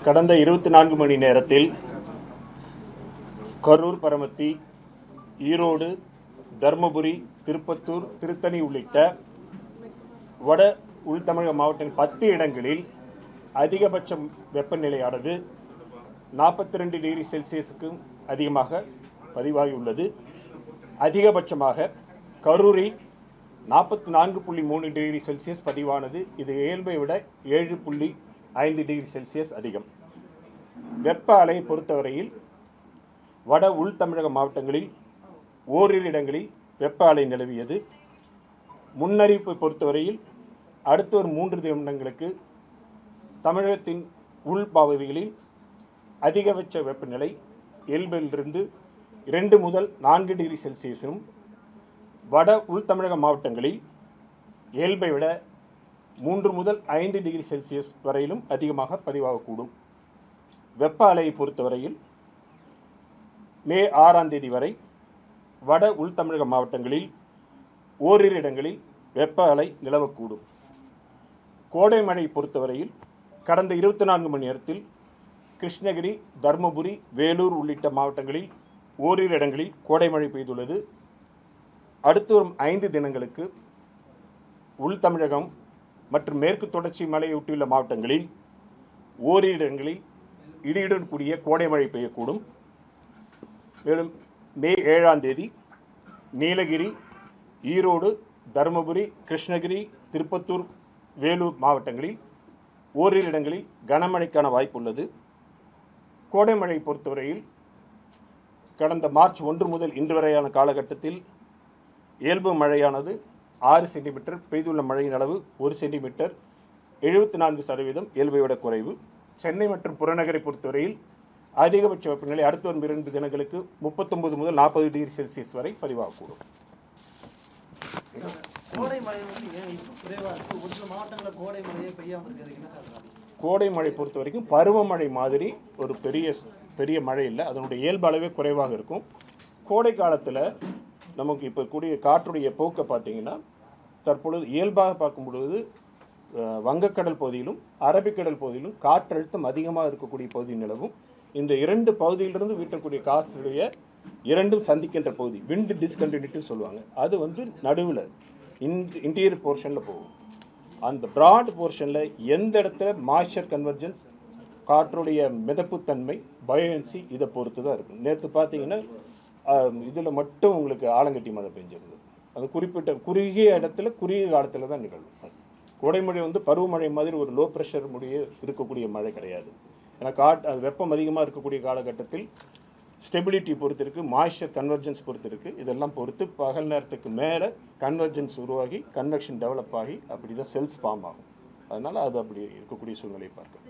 கடந்த 24 மணி நேரத்தில் கரூர், பரமத்தி, ஈரோடு, தர்மபுரி, திருப்பத்தூர், திருத்தணி உள்ளிட்ட வட உள்தமிழக மாவட்டங்கள் 10 இடங்களில் அதிகபட்ச வெப்பநிலையானது 42 டிகிரி செல்சியஸுக்கும் அதிகமாக பதிவாகியுள்ளது. அதிகபட்சமாக கரூரில் 44.3 டிகிரி செல்சியஸ் பதிவானது. இது இயல்பை விட 7.5 டிகிரி செல்சியஸ் அதிகம். வெப்ப அலையை பொறுத்தவரையில் வட உள் தமிழக மாவட்டங்களில் ஓரிரு இடங்களில் வெப்ப அலை நிலவியது. முன்னறிவிப்பை பொறுத்தவரையில் அடுத்த ஒரு 3 தினங்களுக்கு தமிழகத்தின் உள் பகுதிகளில் அதிகபட்ச வெப்பநிலை இயல்பிலிருந்து 2 முதல் 4 டிகிரி செல்சியஸும், வட உள் தமிழக மாவட்டங்களில் இயல்பை விட 3 முதல் 5 டிகிரி செல்சியஸ் வரையிலும் அதிகமாக பதிவாகக்கூடும். வெப்ப அலையை பொறுத்தவரையில் மே 6ஆம் தேதி வரை வட உள் தமிழக மாவட்டங்களில் ஓரிரு இடங்களில் வெப்ப அலை நிலவக்கூடும். கோடை மழை பொறுத்தவரையில் கடந்த 24 மணி நேரத்தில் கிருஷ்ணகிரி, தர்மபுரி, வேலூர் உள்ளிட்ட மாவட்டங்களில் ஓரிரு இடங்களில் கோடை மழை பெய்துள்ளது. அடுத்து வரும் 5 தினங்களுக்கு உள் தமிழகம் மற்றும் மேற்கு தொடர்ச்சி மலையொட்டியுள்ள மாவட்டங்களில் ஓரிரு இடங்களில் இடியுடன் கூடிய கோடை மழை பெய்யக்கூடும். மேலும் மே 7ஆம் தேதி நீலகிரி, ஈரோடு, தருமபுரி, கிருஷ்ணகிரி, திருப்பத்தூர், வேலூர் மாவட்டங்களில் ஓரிரு இடங்களில் கனமழைக்கான வாய்ப்பு உள்ளது. கோடை மழை பொறுத்தவரையில் கடந்த மார்ச் 1 முதல் இன்று வரையான காலகட்டத்தில் இயல்பு மழையானது 6 சென்டிமீட்டர், பெய்துள்ள மழையின் அளவு 1 சென்டிமீட்டர், 74% இயல்பை விட குறைவு. சென்னை மற்றும் புறநகரை பொறுத்தவரையில் அதிகபட்ச வெப்பநிலை அடுத்து வரும் 2 தினங்களுக்கு 39 முதல் 40 டிகிரி செல்சியஸ் வரை பதிவாகக்கூடும். கோடை மழை பொறுத்த வரைக்கும் பருவமழை மாதிரி ஒரு பெரிய மழை இல்லை. அதனுடைய இயல்பு அளவே குறைவாக இருக்கும். கோடை காலத்தில் நமக்கு இப்போ கூடிய காற்றுடைய போக்கை பார்த்தீங்கன்னா தற்பொழுது இயல்பாக பார்க்கும் பொழுது வங்கக்கடல் பகுதியிலும் அரபிக்கடல் பகுதியிலும் காற்றழுத்தம் அதிகமாக இருக்கக்கூடிய பகுதி நிலவும். இந்த 2 பகுதியிலிருந்து வீட்டக்கூடிய காற்றுடைய இரண்டும் சந்திக்கின்ற பகுதி விண்ட் டிஸ்கண்டினியூட்டி சொல்லுவாங்க. அது நடுவில் இன்டீரியர் போர்ஷனில் போகும். அந்த ப்ராட் போர்ஷனில் எந்த இடத்துல மாய்ஸ்சர் கன்வர்ஜென்ஸ், காற்றுடைய மிதப்புத்தன்மை, பயோன்சி இதை பொறுத்து தான் இருக்கும். நேற்று பார்த்தீங்கன்னா இதில் மட்டும் உங்களுக்கு ஆலங்கட்டி மழை பெஞ்சிருந்தது. அது குறிப்பிட்ட குறுகிய இடத்துல குறுகிய காலத்தில் தான் நிகழும். கோடைமழை பருவமழை மாதிரி ஒரு லோ ப்ரெஷர் முடிய இருக்கக்கூடிய மழை கிடையாது. ஏன்னா அது வெப்பம் அதிகமாக இருக்கக்கூடிய காலகட்டத்தில் ஸ்டெபிலிட்டி பொறுத்து இருக்குது, மாய்ஸ்சர் கன்வர்ஜென்ஸ் பொறுத்து இருக்குது. இதெல்லாம் பொறுத்து பகல் நேரத்துக்கு மேலே கன்வர்ஜென்ஸ் உருவாகி கன்வெக்ஷன் டெவலப் ஆகி அப்படி தான் செல்ஸ் ஃபார்ம் ஆகும். அதனால் அது அப்படி இருக்கக்கூடிய சூழ்நிலையை பார்க்கும்.